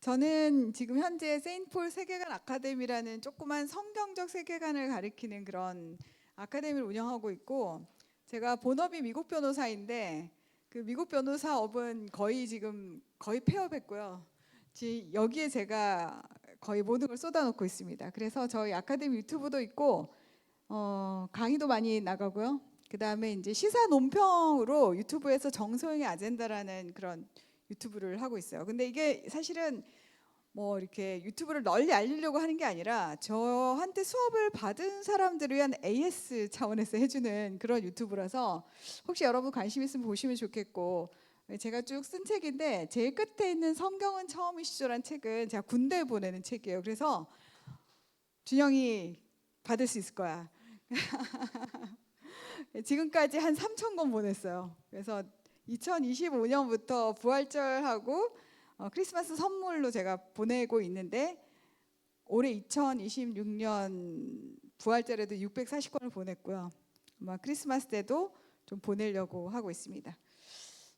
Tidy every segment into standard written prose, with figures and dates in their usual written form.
저는 지금 현재 세인트폴 세계관 아카데미라는 조그만 성경적 세계관을 가리키는 그런 아카데미를 운영하고 있고, 제가 본업이 미국 변호사인데 그 미국 변호사업은 거의 폐업했고요. 여기에 제가 거의 모든 걸 쏟아놓고 있습니다. 그래서 저희 아카데미 유튜브도 있고 강의도 많이 나가고요. 그 다음에 이제 시사 논평으로 유튜브에서 정소영의 아젠다라는 그런 유튜브를 하고 있어요. 근데 이게 사실은 뭐 이렇게 유튜브를 널리 알리려고 하는 게 아니라 저한테 수업을 받은 사람들을 위한 AS 차원에서 해주는 그런 유튜브라서 혹시 여러분 관심 있으면 보시면 좋겠고, 제가 쭉 쓴 책인데 제일 끝에 있는 성경은 처음이시죠란 책은 제가 군대에 보내는 책이에요. 그래서 준영이 받을 수 있을 거야. 지금까지 한 3,000권 보냈어요. 그래서 2025년부터 부활절하고 크리스마스 선물로 제가 보내고 있는데, 올해 2026년 부활절에도 640권을 보냈고요. 아마 크리스마스 때도 좀 보내려고 하고 있습니다.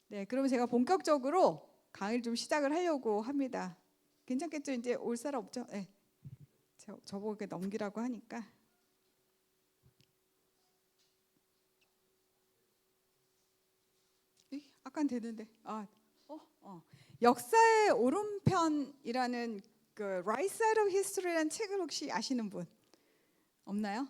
네, 그러면 제가 본격적으로 강의를 좀 시작을 하려고 합니다. 괜찮겠죠? 이제 올 사람 없죠? 네. 저보고 이렇게 넘기라고 하니까. 아까는 되는데. 역사의 오른편이라는 그 Right Side of History라는 책을 혹시 아시는 분 없나요?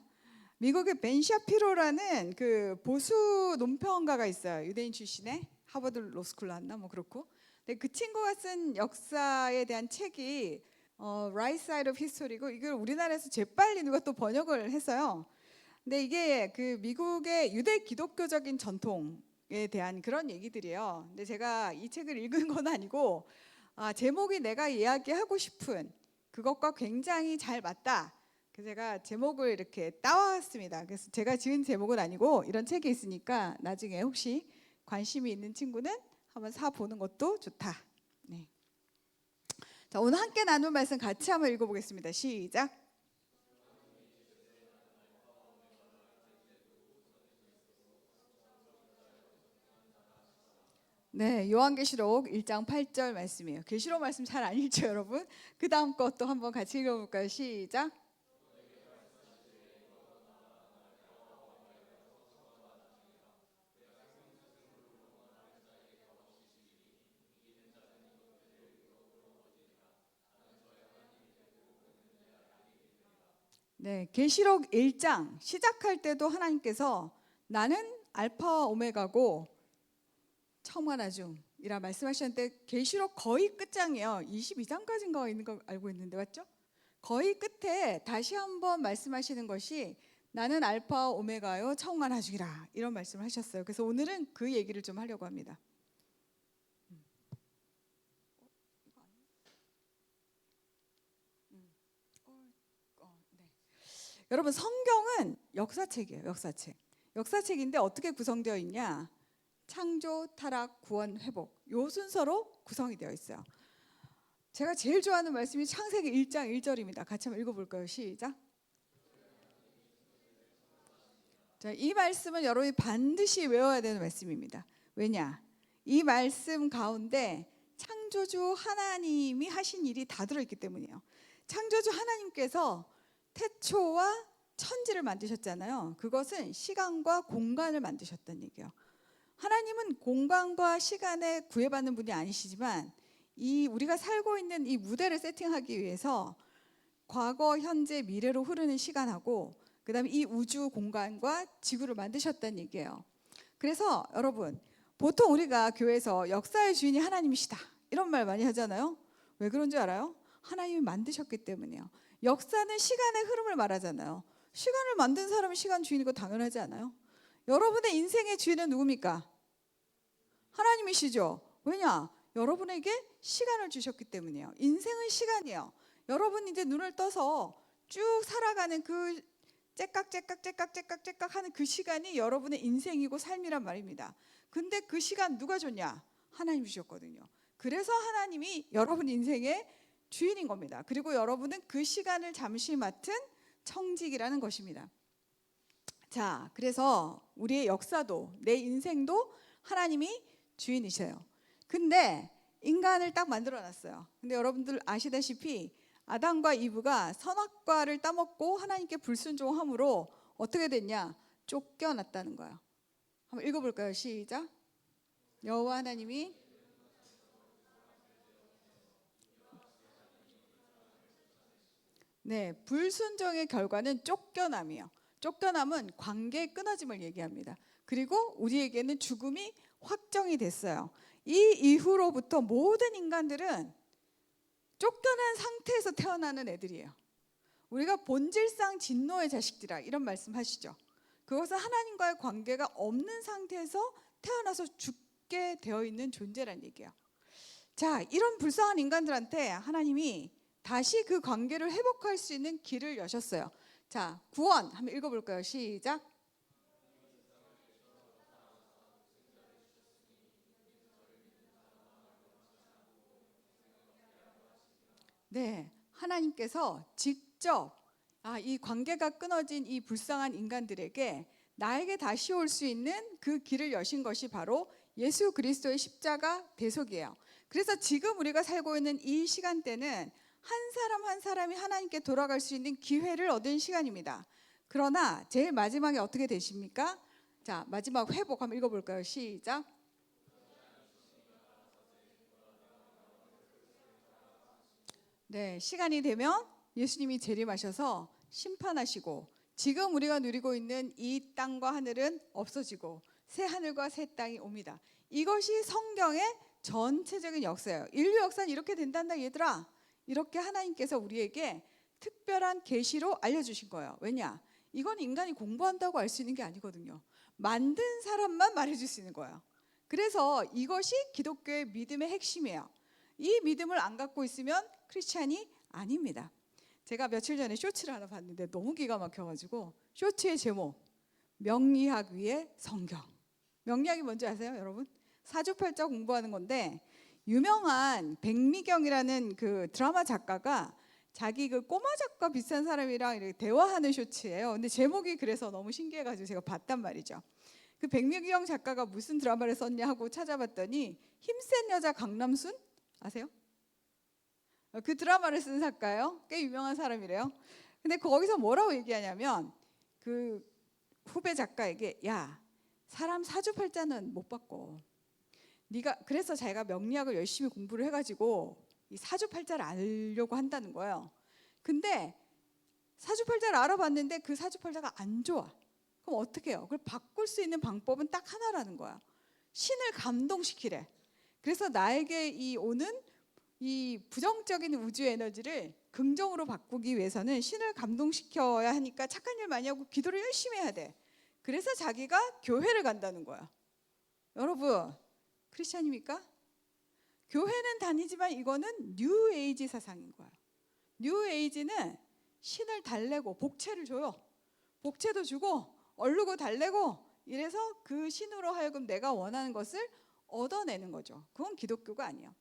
미국의 벤 샤피로라는 그 보수 논평가가 있어요. 유대인 출신의 하버드 로스쿨 나왔나 뭐 그렇고. 근데 그 친구가 쓴 역사에 대한 책이 Right Side of History고, 이걸 우리나라에서 재빨리 누가 또 번역을 했어요. 근데 이게 그 미국의 유대 기독교적인 전통에 대한 그런 얘기들이에요. 근데 제가 이 책을 읽은 건 아니고 제목이 내가 이야기하고 싶은 그것과 굉장히 잘 맞다. 그래서 제가 제목을 이렇게 따왔습니다. 그래서 제가 지은 제목은 아니고 이런 책이 있으니까 나중에 혹시 관심이 있는 친구는 한번 사보는 것도 좋다. 네. 자, 오늘 함께 나눌 말씀 같이 한번 읽어보겠습니다. 시작. 네, 요한계시록 1장 8절 말씀이에요. 계시록 말씀 잘 안 읽죠, 여러분? 그 다음 것도 한번 같이 읽어볼까요? 시작. 네, 계시록 1장 시작할 때도 하나님께서 나는 알파와 오메가고 처음과 나중이라 말씀하셨는데, 계시록 거의 끝장이에요. 22장까지인가 있는 거 알고 있는데 맞죠? 거의 끝에 다시 한번 말씀하시는 것이 나는 알파와 오메가요 처음과 나중이라, 이런 말씀을 하셨어요. 그래서 오늘은 그 얘기를 좀 하려고 합니다. 여러분, 성경은 역사책이에요. 역사책인데 어떻게 구성되어 있냐? 창조, 타락, 구원, 회복, 요 순서로 구성이 되어 있어요. 제가 제일 좋아하는 말씀이 창세기 1장 1절입니다. 같이 한번 읽어볼까요? 시작. 자, 이 말씀은 여러분이 반드시 외워야 되는 말씀입니다. 왜냐? 이 말씀 가운데 창조주 하나님이 하신 일이 다 들어있기 때문이에요. 창조주 하나님께서 태초와 천지를 만드셨잖아요. 그것은 시간과 공간을 만드셨다는 얘기예요. 하나님은 공간과 시간에 구애받는 분이 아니시지만 이 우리가 살고 있는 이 무대를 세팅하기 위해서 과거, 현재, 미래로 흐르는 시간하고 그 다음에 이 우주 공간과 지구를 만드셨다는 얘기예요. 그래서 여러분, 보통 우리가 교회에서 역사의 주인이 하나님이시다 이런 말 많이 하잖아요. 왜 그런 줄 알아요? 하나님이 만드셨기 때문이에요. 역사는 시간의 흐름을 말하잖아요. 시간을 만든 사람이 시간 주인이고 당연하지 않아요? 여러분의 인생의 주인은 누굽니까? 하나님이시죠. 왜냐? 여러분에게 시간을 주셨기 때문이에요. 인생은 시간이에요. 여러분이 이제 눈을 떠서 쭉 살아가는 그 째깍째깍 하는 그 시간이 여러분의 인생이고 삶이란 말입니다. 근데 그 시간 누가 줬냐? 하나님 주셨거든요. 그래서 하나님이 여러분 인생의 주인인 겁니다. 그리고 여러분은 그 시간을 잠시 맡은 청직이라는 것입니다. 자, 그래서 우리의 역사도 내 인생도 하나님이 주인이셔요. 근데 인간을 딱 만들어 놨어요. 근데 여러분들 아시다시피 아담과 이브가 선악과를 따먹고 하나님께 불순종함으로 어떻게 됐냐? 쫓겨났다는 거예요. 한번 읽어볼까요? 시작. 여호와 하나님이 네, 불순종의 결과는 쫓겨남이에요. 쫓겨남은 관계의 끊어짐을 얘기합니다. 그리고 우리에게는 죽음이 확정이 됐어요. 이 이후로부터 모든 인간들은 쫓겨난 상태에서 태어나는 애들이에요. 우리가 본질상 진노의 자식들이라 이런 말씀 하시죠. 그것은 하나님과의 관계가 없는 상태에서 태어나서 죽게 되어 있는 존재란 얘기예요. 자, 이런 불쌍한 인간들한테 하나님이 다시 그 관계를 회복할 수 있는 길을 여셨어요. 자, 구원 한번 읽어볼까요? 시작. 네, 하나님께서 직접 이 관계가 끊어진 이 불쌍한 인간들에게 나에게 다시 올 수 있는 그 길을 여신 것이 바로 예수 그리스도의 십자가 대속이에요. 그래서 지금 우리가 살고 있는 이 시간대는 한 사람 한 사람이 하나님께 돌아갈 수 있는 기회를 얻은 시간입니다. 그러나 제일 마지막에 어떻게 되십니까? 자, 마지막 회복 한번 읽어볼까요? 시작. 네, 시간이 되면 예수님이 재림하셔서 심판하시고 지금 우리가 누리고 있는 이 땅과 하늘은 없어지고 새 하늘과 새 땅이 옵니다. 이것이 성경의 전체적인 역사예요. 인류 역사는 이렇게 된단다 얘들아. 이렇게 하나님께서 우리에게 특별한 계시로 알려주신 거예요. 왜냐? 이건 인간이 공부한다고 알 수 있는 게 아니거든요. 만든 사람만 말해줄 수 있는 거예요. 그래서 이것이 기독교의 믿음의 핵심이에요. 이 믿음을 안 갖고 있으면 크리스찬이 아닙니다. 제가 며칠 전에 쇼츠를 하나 봤는데 너무 기가 막혀가지고 쇼츠의 제목 명리학 위의 성경. 명리학이 뭔지 아세요, 여러분? 사주팔자 공부하는 건데 유명한 백미경이라는 그 드라마 작가가 자기 그 꼬마 작가 비슷한 사람이랑 이렇게 대화하는 쇼츠예요. 근데 제목이 그래서 너무 신기해가지고 제가 봤단 말이죠. 그 백미경 작가가 무슨 드라마를 썼냐 하고 찾아봤더니 힘센 여자 강남순 아세요? 그 드라마를 쓴 작가예요. 꽤 유명한 사람이래요. 근데 거기서 뭐라고 얘기하냐면 그 후배 작가에게 야, 사람 사주팔자는 못 바꿔. 네가 그래서 자기가 명리학을 열심히 공부를 해가지고 이 사주팔자를 알려고 한다는 거예요. 근데 사주팔자를 알아봤는데 그 사주팔자가 안 좋아. 그럼 어떻게 해요? 그걸 바꿀 수 있는 방법은 딱 하나라는 거야. 신을 감동시키래. 그래서 나에게 오는 이 부정적인 우주 에너지를 긍정으로 바꾸기 위해서는 신을 감동시켜야 하니까 착한 일 많이 하고 기도를 열심히 해야 돼. 그래서 자기가 교회를 간다는 거야. 여러분, 크리스찬입니까? 교회는 다니지만 이거는 뉴 에이지 사상인 거야. 뉴 에이지는 신을 달래고 복채를 줘요. 복채도 주고 얼르고 달래고 이래서 그 신으로 하여금 내가 원하는 것을 얻어내는 거죠. 그건 기독교가 아니에요.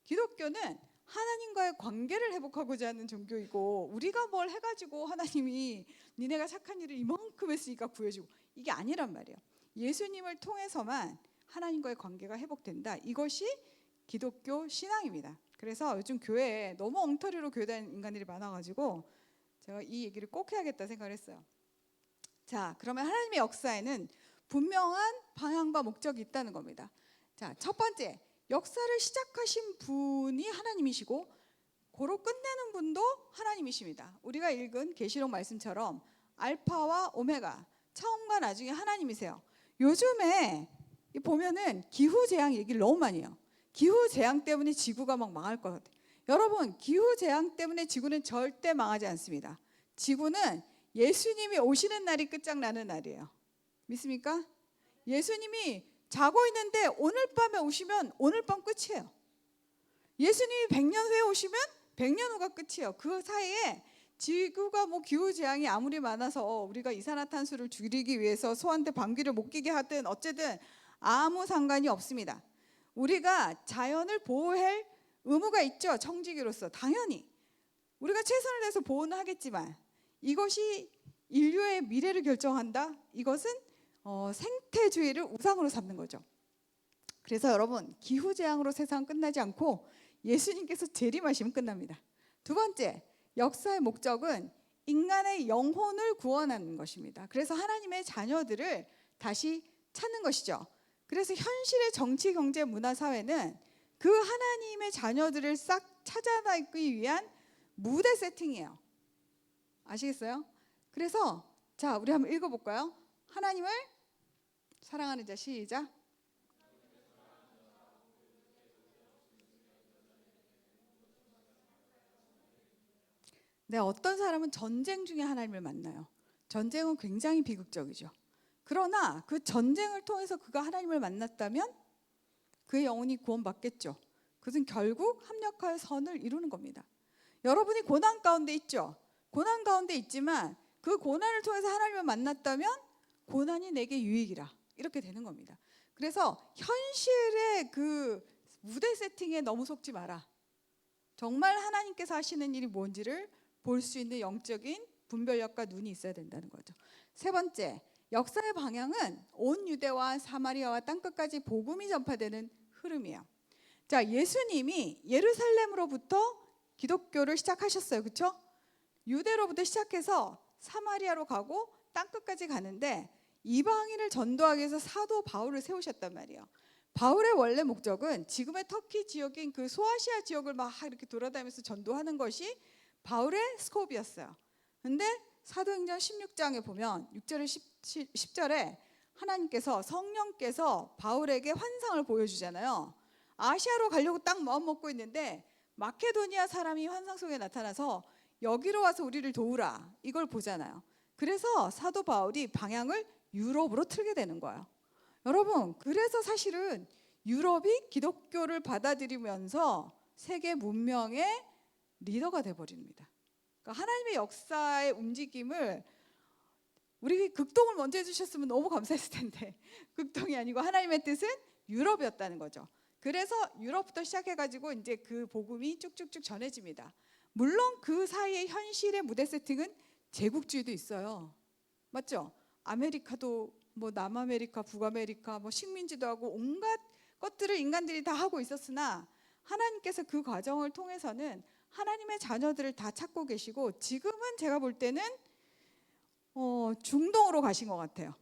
기독교는 하나님과의 관계를 회복하고자 하는 종교이고 우리가 뭘 해가지고 하나님이 니네가 착한 일을 이만큼 했으니까 구해주고 이게 아니란 말이에요. 예수님을 통해서만 하나님과의 관계가 회복된다. 이것이 기독교 신앙입니다. 그래서 요즘 교회에 너무 엉터리로 교회 다니는 인간들이 많아가지고 제가 이 얘기를 꼭 해야겠다 생각을 했어요. 자, 그러면 하나님의 역사에는 분명한 방향과 목적이 있다는 겁니다. 자, 첫 번째, 역사를 시작하신 분이 하나님이시고 고로 끝내는 분도 하나님이십니다. 우리가 읽은 계시록 말씀처럼 알파와 오메가, 처음과 나중에 하나님이세요. 요즘에 보면은 기후재앙 얘기를 너무 많이 해요. 기후재앙 때문에 지구가 막 망할 것 같아요. 여러분, 기후재앙 때문에 지구는 절대 망하지 않습니다. 지구는 예수님이 오시는 날이 끝장나는 날이에요. 믿습니까? 예수님이 자고 있는데 오늘 밤에 오시면 오늘 밤 끝이에요. 예수님이 100년 후에 오시면 100년 후가 끝이에요. 그 사이에 지구가 뭐 기후재앙이 아무리 많아서 우리가 이산화탄소를 줄이기 위해서 소한테 방귀를 못 끼게 하든 어쨌든 아무 상관이 없습니다. 우리가 자연을 보호할 의무가 있죠. 청지기로서 당연히 우리가 최선을 다해서 보호는 하겠지만 이것이 인류의 미래를 결정한다. 이것은 생태주의를 우상으로 삼는 거죠. 그래서 여러분, 기후재앙으로 세상 끝나지 않고 예수님께서 재림하시면 끝납니다. 두 번째, 역사의 목적은 인간의 영혼을 구원하는 것입니다. 그래서 하나님의 자녀들을 다시 찾는 것이죠. 그래서 현실의 정치, 경제, 문화, 사회는 그 하나님의 자녀들을 싹 찾아내기 위한 무대 세팅이에요. 아시겠어요? 그래서 자, 우리 한번 읽어볼까요? 하나님을 사랑하는 자, 시작. 네, 어떤 사람은 전쟁 중에 하나님을 만나요. 전쟁은 굉장히 비극적이죠. 그러나 그 전쟁을 통해서 그가 하나님을 만났다면 그의 영혼이 구원받겠죠. 그것은 결국 합력하여 선을 이루는 겁니다. 여러분이 고난 가운데 있죠. 고난 가운데 있지만 그 고난을 통해서 하나님을 만났다면 고난이 내게 유익이라, 이렇게 되는 겁니다. 그래서 현실의 그 무대 세팅에 너무 속지 마라. 정말 하나님께서 하시는 일이 뭔지를 볼 수 있는 영적인 분별력과 눈이 있어야 된다는 거죠. 세 번째, 역사의 방향은 온 유대와 사마리아와 땅끝까지 복음이 전파되는 흐름이에요. 자, 예수님이 예루살렘으로부터 기독교를 시작하셨어요. 그렇죠? 유대로부터 시작해서 사마리아로 가고 땅끝까지 가는데 이방인을 전도하기 위해서 사도 바울을 세우셨단 말이에요. 바울의 원래 목적은 지금의 터키 지역인 그 소아시아 지역을 막 이렇게 돌아다니면서 전도하는 것이 바울의 스코프였어요. 근데 사도행전 16장에 보면 6절에 10절에 하나님께서, 성령께서 바울에게 환상을 보여주잖아요. 아시아로 가려고 딱 마음 먹고 있는데 마케도니아 사람이 환상 속에 나타나서 여기로 와서 우리를 도우라, 이걸 보잖아요. 그래서 사도 바울이 방향을 유럽으로 틀게 되는 거예요. 여러분, 그래서 사실은 유럽이 기독교를 받아들이면서 세계 문명의 리더가 돼버립니다. 그러니까 하나님의 역사의 움직임을, 우리 극동을 먼저 해주셨으면 너무 감사했을 텐데 극동이 아니고 하나님의 뜻은 유럽이었다는 거죠. 그래서 유럽부터 시작해가지고 이제 그 복음이 쭉쭉쭉 전해집니다. 물론 그 사이에 현실의 무대 세팅은 제국주의도 있어요. 맞죠? 아메리카도 뭐 남아메리카, 북아메리카 뭐 식민지도 하고 온갖 것들을 인간들이 다 하고 있었으나 하나님께서 그 과정을 통해서는 하나님의 자녀들을 다 찾고 계시고, 지금은 제가 볼 때는 중동으로 가신 것 같아요.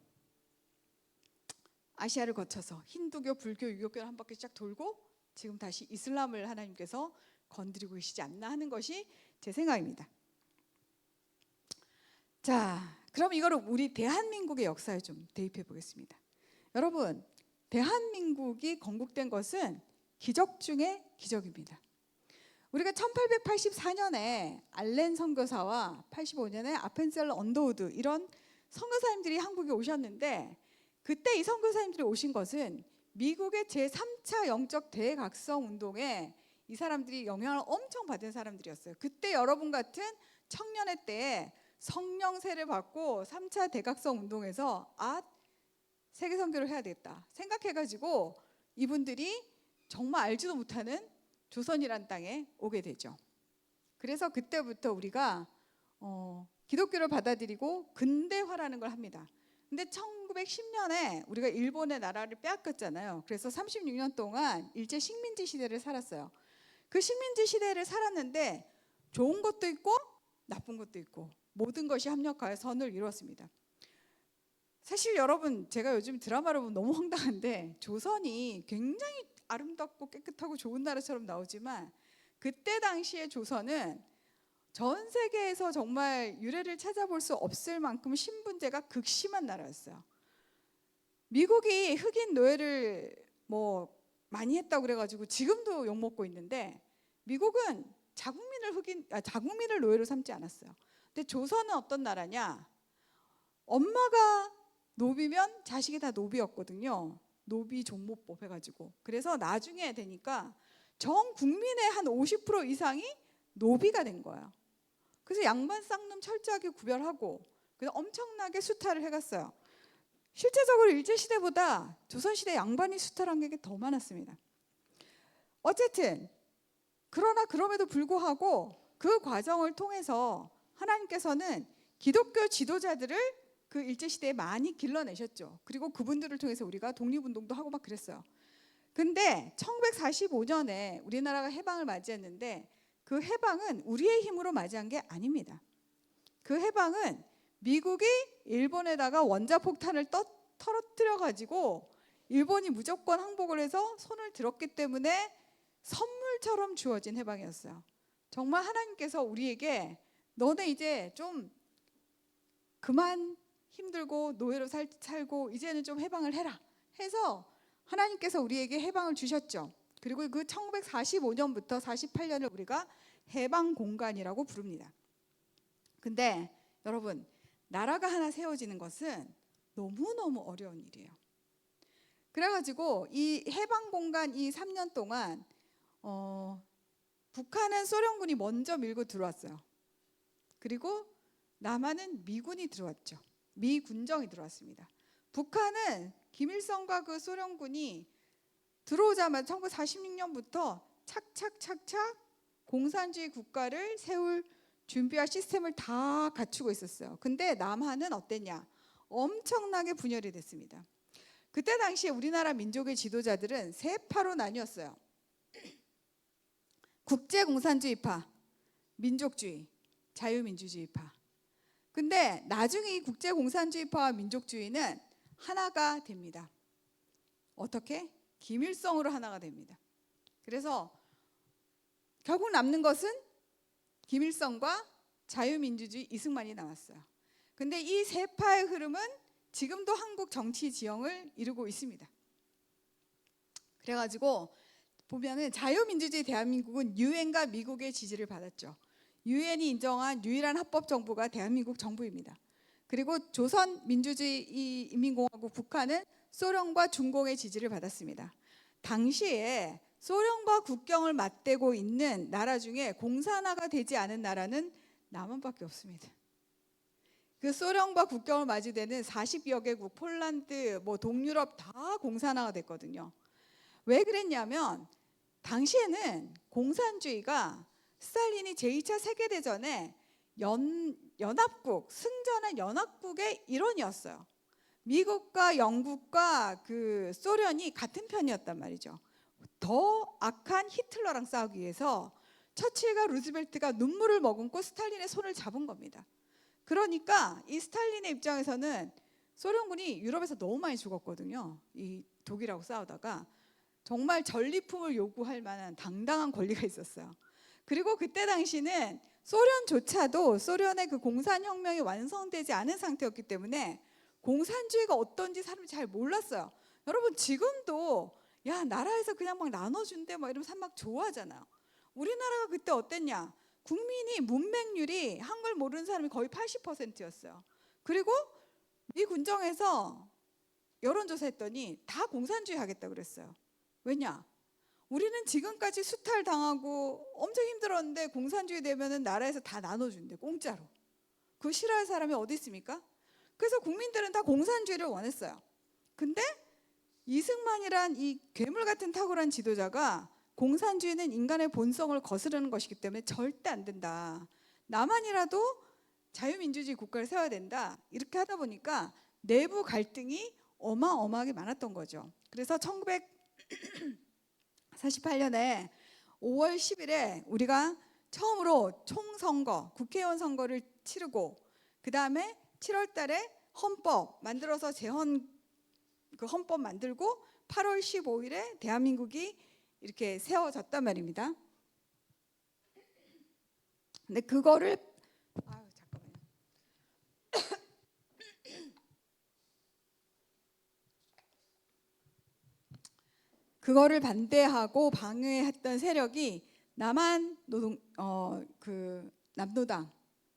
아시아를 거쳐서 힌두교, 불교, 유교를 한 바퀴 쫙 돌고 지금 다시 이슬람을 하나님께서 건드리고 계시지 않나 하는 것이 제 생각입니다. 자, 그럼 이거를 우리 대한민국의 역사에 좀 대입해 보겠습니다. 여러분, 대한민국이 건국된 것은 기적 중에 기적입니다. 우리가 1884년에 알렌 선교사와 85년에 아펜셀러 언더우드, 이런 선교사님들이 한국에 오셨는데, 그때 이 선교사님들이 오신 것은 미국의 제3차 영적 대각성 운동에 이 사람들이 영향을 엄청 받은 사람들이었어요. 그때 여러분 같은 청년의 때에 성령 세례를 받고 3차 대각성 운동에서 세계 선교를 해야 되겠다 생각해가지고 이분들이 정말 알지도 못하는 조선이란 땅에 오게 되죠. 그래서 그때부터 우리가 기독교를 받아들이고 근대화라는 걸 합니다. 근데 1910년에 우리가 일본의 나라를 빼앗겼잖아요. 그래서 36년 동안 일제 식민지 시대를 살았어요. 그 식민지 시대를 살았는데 좋은 것도 있고 나쁜 것도 있고 모든 것이 합력하여 선을 이루었습니다. 사실 여러분, 제가 요즘 드라마를 보면 너무 황당한데 조선이 굉장히 아름답고 깨끗하고 좋은 나라처럼 나오지만 그때 당시의 조선은 전 세계에서 정말 유래를 찾아볼 수 없을 만큼 신분제가 극심한 나라였어요. 미국이 흑인 노예를 뭐 많이 했다고 그래가지고 지금도 욕먹고 있는데, 미국은 자국민을 노예로 삼지 않았어요. 근데 조선은 어떤 나라냐? 엄마가 노비면 자식이 다 노비였거든요. 노비 종모법 해가지고. 그래서 나중에 되니까 전 국민의 한 50% 이상이 노비가 된 거예요. 그래서 양반 쌍놈 철저하게 구별하고 그래서 엄청나게 수탈을 해갔어요. 실제적으로 일제시대보다 조선시대 양반이 수탈한 게 더 많았습니다. 어쨌든 그러나 그럼에도 불구하고 그 과정을 통해서 하나님께서는 기독교 지도자들을 그 일제시대에 많이 길러내셨죠. 그리고 그분들을 통해서 우리가 독립운동도 하고 막 그랬어요. 근데 1945년에 우리나라가 해방을 맞이했는데 그 해방은 우리의 힘으로 맞이한 게 아닙니다. 그 해방은 미국이 일본에다가 원자폭탄을 터뜨려 가지고 일본이 무조건 항복을 해서 손을 들었기 때문에 선물처럼 주어진 해방이었어요. 정말 하나님께서 우리에게 너네 이제 좀 그만 힘들고 노예로 살고 이제는 좀 해방을 해라 해서 하나님께서 우리에게 해방을 주셨죠. 그리고 그 1945년부터 48년을 우리가 해방 공간이라고 부릅니다. 근데 여러분, 나라가 하나 세워지는 것은 너무너무 어려운 일이에요. 그래가지고 이 해방 공간 이 3년 동안 북한은 소련군이 먼저 밀고 들어왔어요. 그리고 남한은 미군이 들어왔죠. 미군정이 들어왔습니다. 북한은 김일성과 그 소련군이 들어오자마자 1946년부터 착착착착 공산주의 국가를 세울 준비와 시스템을 다 갖추고 있었어요. 근데 남한은 어땠냐? 엄청나게 분열이 됐습니다. 그때 당시에 우리나라 민족의 지도자들은 세 파로 나뉘었어요. 국제공산주의파, 민족주의, 자유민주주의파. 근데 나중에 이 국제공산주의파와 민족주의는 하나가 됩니다. 어떻게? 김일성으로 하나가 됩니다. 그래서 결국 남는 것은 김일성과 자유민주주의 이승만이 남았어요. 근데 이 세 파의 흐름은 지금도 한국 정치 지형을 이루고 있습니다. 그래가지고 보면은 자유민주주의 대한민국은 유엔과 미국의 지지를 받았죠. 유엔이 인정한 유일한 합법 정부가 대한민국 정부입니다. 그리고 조선민주주의 인민공화국 북한은 소련과 중공의 지지를 받았습니다. 당시에 소련과 국경을 맞대고 있는 나라 중에 공산화가 되지 않은 나라는 남한밖에 없습니다. 그 소련과 국경을 맞이되는 40여 개국, 폴란드, 동유럽 다 공산화가 됐거든요. 왜 그랬냐면 당시에는 공산주의가 스탈린이 제2차 세계대전에 연합국, 승전한 연합국의 일원이었어요. 미국과 영국과 그 소련이 같은 편이었단 말이죠. 더 악한 히틀러랑 싸우기 위해서 처칠과 루즈벨트가 눈물을 머금고 스탈린의 손을 잡은 겁니다. 그러니까 이 스탈린의 입장에서는 소련군이 유럽에서 너무 많이 죽었거든요. 이 독일하고 싸우다가 정말 전리품을 요구할 만한 당당한 권리가 있었어요. 그리고 그때 당시는 소련조차도 소련의 그 공산혁명이 완성되지 않은 상태였기 때문에 공산주의가 어떤지 사람이 잘 몰랐어요. 여러분 지금도 야 나라에서 그냥 막 나눠준대 막 이러면서 막 좋아하잖아요. 우리나라가 그때 어땠냐? 국민이 문맹률이 한글 모르는 사람이 거의 80%였어요. 그리고 미 군정에서 여론조사 했더니 다 공산주의 하겠다 그랬어요. 왜냐? 우리는 지금까지 수탈당하고 엄청 힘들었는데 공산주의 되면은 나라에서 다 나눠준대 공짜로. 그거 싫어할 사람이 어디 있습니까? 그래서 국민들은 다 공산주의를 원했어요. 근데 이승만이란 이 괴물 같은 탁월한 지도자가 공산주의는 인간의 본성을 거스르는 것이기 때문에 절대 안 된다. 나만이라도 자유민주주의 국가를 세워야 된다. 이렇게 하다 보니까 내부 갈등이 어마어마하게 많았던 거죠. 그래서 1948년에 5월 10일에 우리가 처음으로 총선거, 국회의원 선거를 치르고 그 다음에 7월 달에 헌법 만들어서 그 헌법 만들고 8월 15일에 대한민국이 이렇게 세워졌단 말입니다. 근데 그거를 잠깐만요. 그거를 반대하고 방해했던 세력이 남한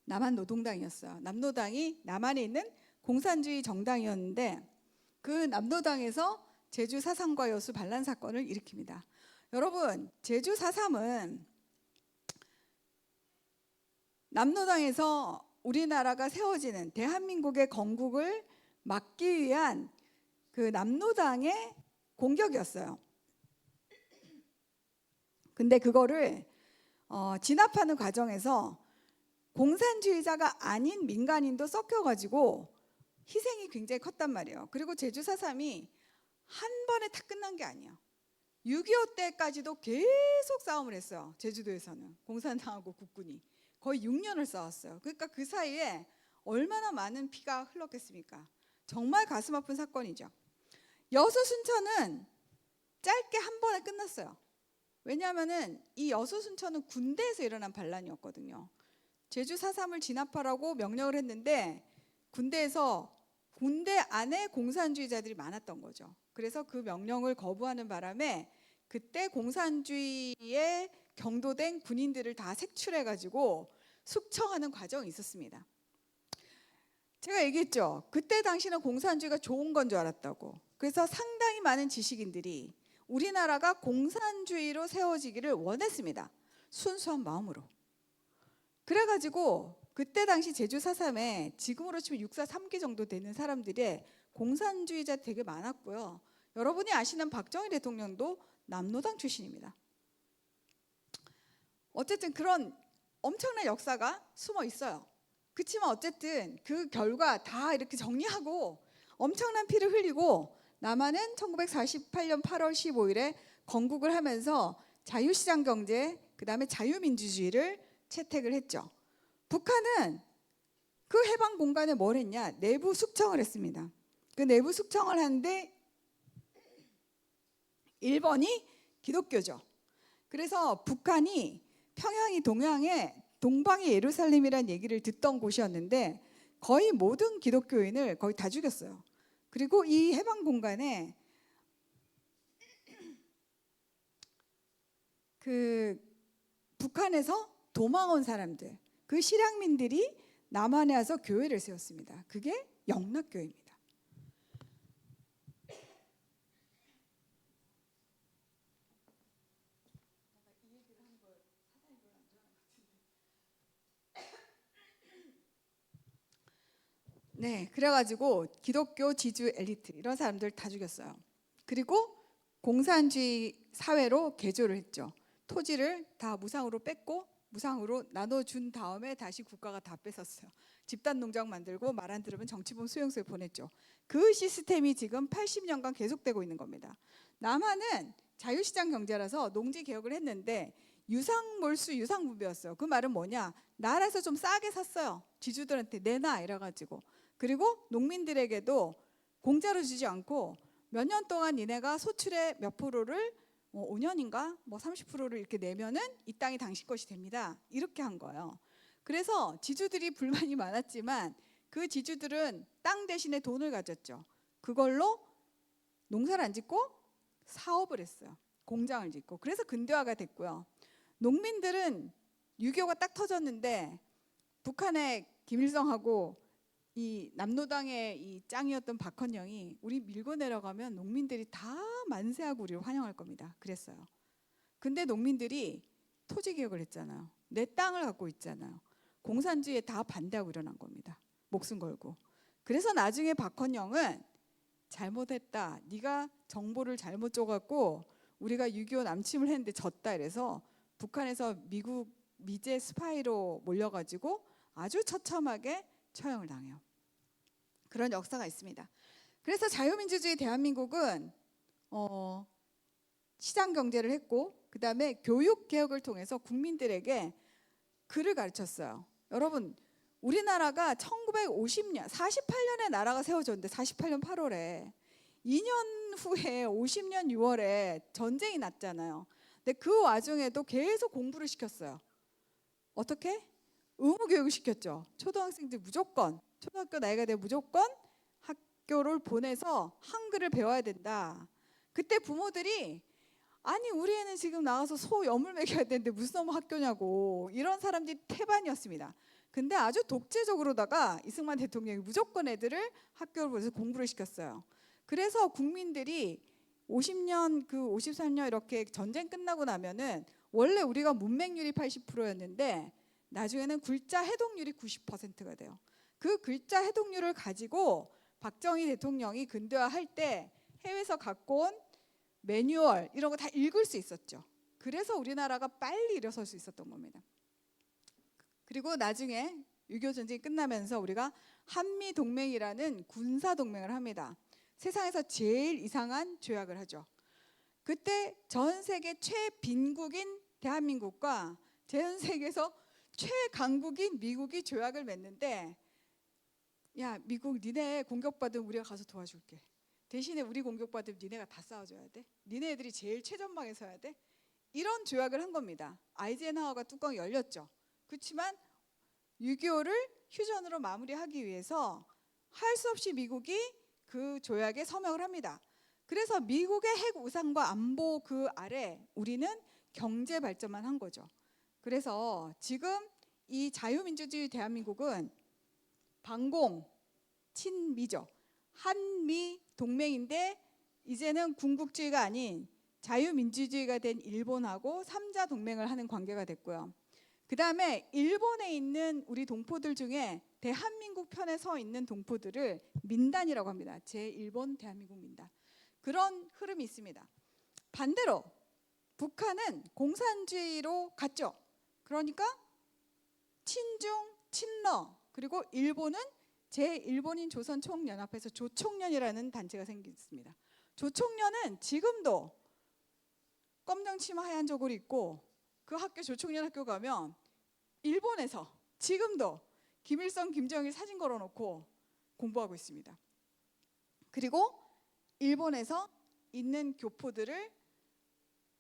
노동당이었어요. 남노당이 남한에 있는 공산주의 정당이었는데 그 남노당에서 제주 4.3과 여수 반란 사건을 일으킵니다. 여러분 제주 4.3은 남노당에서 우리나라가 세워지는 대한민국의 건국을 막기 위한 그 남노당의 공격이었어요. 근데 그거를 진압하는 과정에서 공산주의자가 아닌 민간인도 섞여가지고 희생이 굉장히 컸단 말이에요. 그리고 제주 4.3이 한 번에 다 끝난 게 아니에요. 6.25 때까지도 계속 싸움을 했어요. 제주도에서는 공산당하고 국군이 거의 6년을 싸웠어요. 그러니까 그 사이에 얼마나 많은 피가 흘렀겠습니까? 정말 가슴 아픈 사건이죠. 여수 순천은 짧게 한 번에 끝났어요. 왜냐하면은 이 여수 순천은 군대에서 일어난 반란이었거든요. 제주 4.3을 진압하라고 명령을 했는데 군대 안에 공산주의자들이 많았던 거죠. 그래서 그 명령을 거부하는 바람에 그때 공산주의에 경도된 군인들을 다 색출해가지고 숙청하는 과정이 있었습니다. 제가 얘기했죠. 그때 당시는 공산주의가 좋은 건 줄 알았다고. 그래서 상당히 많은 지식인들이 우리나라가 공산주의로 세워지기를 원했습니다. 순수한 마음으로. 그래가지고 그때 당시 제주 4.3에 지금으로 치면 6.4 3기 정도 되는 사람들의 공산주의자 되게 많았고요. 여러분이 아시는 박정희 대통령도 남노당 출신입니다. 어쨌든 그런 엄청난 역사가 숨어 있어요. 그렇지만 어쨌든 그 결과 다 이렇게 정리하고 엄청난 피를 흘리고 남한은 1948년 8월 15일에 건국을 하면서 자유시장 경제, 그 다음에 자유민주주의를 채택을 했죠. 북한은 그 해방 공간에 뭘 했냐? 내부 숙청을 했습니다. 그 내부 숙청을 하는데 1번이 기독교죠. 그래서 북한이 평양이 동방의 예루살렘이라는 얘기를 듣던 곳이었는데 거의 모든 기독교인을 거의 다 죽였어요. 그리고 이 해방 공간에 그 북한에서 도망 온 사람들, 그 실향민들이 남한에 와서 교회를 세웠습니다. 그게 영락교회입니다. 네, 그래가지고 기독교 지주 엘리트 이런 사람들 다 죽였어요. 그리고 공산주의 사회로 개조를 했죠. 토지를 다 무상으로 뺏고 무상으로 나눠준 다음에 다시 국가가 다 뺏었어요. 집단 농장 만들고 말 안 들으면 정치범 수용소에 보냈죠. 그 시스템이 지금 80년간 계속되고 있는 겁니다. 남한은 자유시장 경제라서 농지 개혁을 했는데 유상몰수 유상분배였어요. 그 말은 뭐냐? 나라에서 좀 싸게 샀어요. 지주들한테 내놔 이래가지고. 그리고 농민들에게도 공짜로 주지 않고 몇 년 동안 니네가 소출의 몇 프로를 5년인가 30%를 이렇게 내면은 이 땅이 당신 것이 됩니다. 이렇게 한 거예요. 그래서 지주들이 불만이 많았지만 그 지주들은 땅 대신에 돈을 가졌죠. 그걸로 농사를 안 짓고 사업을 했어요. 공장을 짓고. 그래서 근대화가 됐고요. 농민들은 6.25가 딱 터졌는데 북한의 김일성하고 이 남노당의 이 짱이었던 박헌영이 우리 밀고 내려가면 농민들이 다 만세하고 우리를 환영할 겁니다. 그랬어요. 근데 농민들이 토지 개혁을 했잖아요. 내 땅을 갖고 있잖아요. 공산주의에 다 반대하고 일어난 겁니다. 목숨 걸고. 그래서 나중에 박헌영은 잘못했다. 네가 정보를 잘못 줘갖고 우리가 6.25 남침을 했는데 졌다 이래서 북한에서 미국 미제 스파이로 몰려가지고 아주 처참하게 처형을 당해요. 그런 역사가 있습니다. 그래서 자유민주주의 대한민국은 시장 경제를 했고 그 다음에 교육 개혁을 통해서 국민들에게 글을 가르쳤어요. 여러분 우리나라가 1950년 48년에 나라가 세워졌는데 48년 8월에 2년 후에 50년 6월에 전쟁이 났잖아요. 근데 그 와중에도 계속 공부를 시켰어요. 어떻게? 의무교육을 시켰죠. 초등학생들 무조건 초등학교 나이가 되면 무조건 학교를 보내서 한글을 배워야 된다. 그때 부모들이 아니 우리 애는 지금 나가서 소 염을 먹여야 되는데 무슨 너무 학교냐고 이런 사람들이 태반이었습니다. 근데 아주 독재적으로다가 이승만 대통령이 무조건 애들을 학교를 보내서 공부를 시켰어요. 그래서 국민들이 50년 53년 이렇게 전쟁 끝나고 나면은 원래 우리가 문맹률이 80%였는데 나중에는 글자 해독률이 90%가 돼요. 그 글자 해독률을 가지고 박정희 대통령이 근대화할 때 해외에서 갖고 온 매뉴얼 이런 거 다 읽을 수 있었죠. 그래서 우리나라가 빨리 일어설 수 있었던 겁니다. 그리고 나중에 6.25 전쟁이 끝나면서 우리가 한미동맹이라는 군사동맹을 합니다. 세상에서 제일 이상한 조약을 하죠. 그때 전 세계 최빈국인 대한민국과 전 세계에서 최강국인 미국이 조약을 맺는데, 야 미국 니네 공격받으면 우리가 가서 도와줄게. 대신에 우리 공격받으면 니네가 다 싸워줘야 돼. 니네 애들이 제일 최전방에 서야 돼. 이런 조약을 한 겁니다. 아이젠하워가 뚜껑이 열렸죠. 그렇지만 6.25를 휴전으로 마무리하기 위해서 할 수 없이 미국이 그 조약에 서명을 합니다. 그래서 미국의 핵 우상과 안보 그 아래 우리는 경제 발전만 한 거죠. 그래서 지금 이 자유민주주의 대한민국은 반공, 친미죠. 한미 동맹인데 이제는 군국주의가 아닌 자유민주주의가 된 일본하고 3자 동맹을 하는 관계가 됐고요. 그 다음에 일본에 있는 우리 동포들 중에 대한민국 편에 서 있는 동포들을 민단이라고 합니다. 제1본 대한민국 민단. 그런 흐름이 있습니다. 반대로 북한은 공산주의로 갔죠. 그러니까 친중, 친러, 그리고 일본은 제1본인 조선총연합회에서 조총련이라는 단체가 생겼습니다. 조총련은 지금도 검정 치마 하얀 저고리 입고 그 학교 조총련 학교 가면 일본에서 지금도 김일성, 김정일 사진 걸어놓고 공부하고 있습니다. 그리고 일본에서 있는 교포들을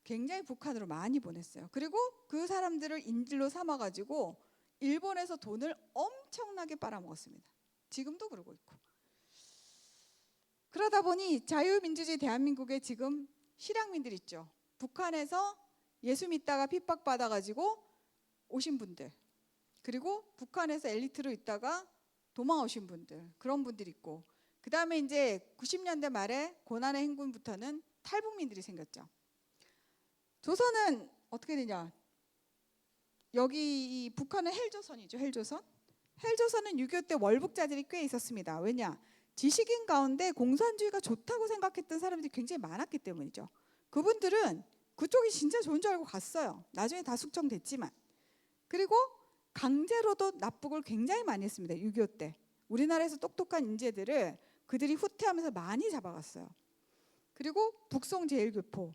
굉장히 북한으로 많이 보냈어요. 그리고 그 사람들을 인질로 삼아가지고 일본에서 돈을 엄청나게 빨아먹었습니다. 지금도 그러고 있고. 그러다 보니 자유민주주의 대한민국에 지금 실향민들 있죠. 북한에서 예수 믿다가 핍박받아가지고 오신 분들, 그리고 북한에서 엘리트로 있다가 도망오신 분들, 그런 분들이 있고, 그 다음에 이제 90년대 말에 고난의 행군부터는 탈북민들이 생겼죠. 조선은 어떻게 되냐? 여기 북한은 헬조선이죠. 헬조선. 헬조선은 6.25 때 월북자들이 꽤 있었습니다. 왜냐? 지식인 가운데 공산주의가 좋다고 생각했던 사람들이 굉장히 많았기 때문이죠. 그분들은 그쪽이 진짜 좋은 줄 알고 갔어요. 나중에 다 숙청됐지만. 그리고 강제로도 납북을 굉장히 많이 했습니다. 6.25 때. 우리나라에서 똑똑한 인재들을 그들이 후퇴하면서 많이 잡아갔어요. 그리고 북송 제일교포.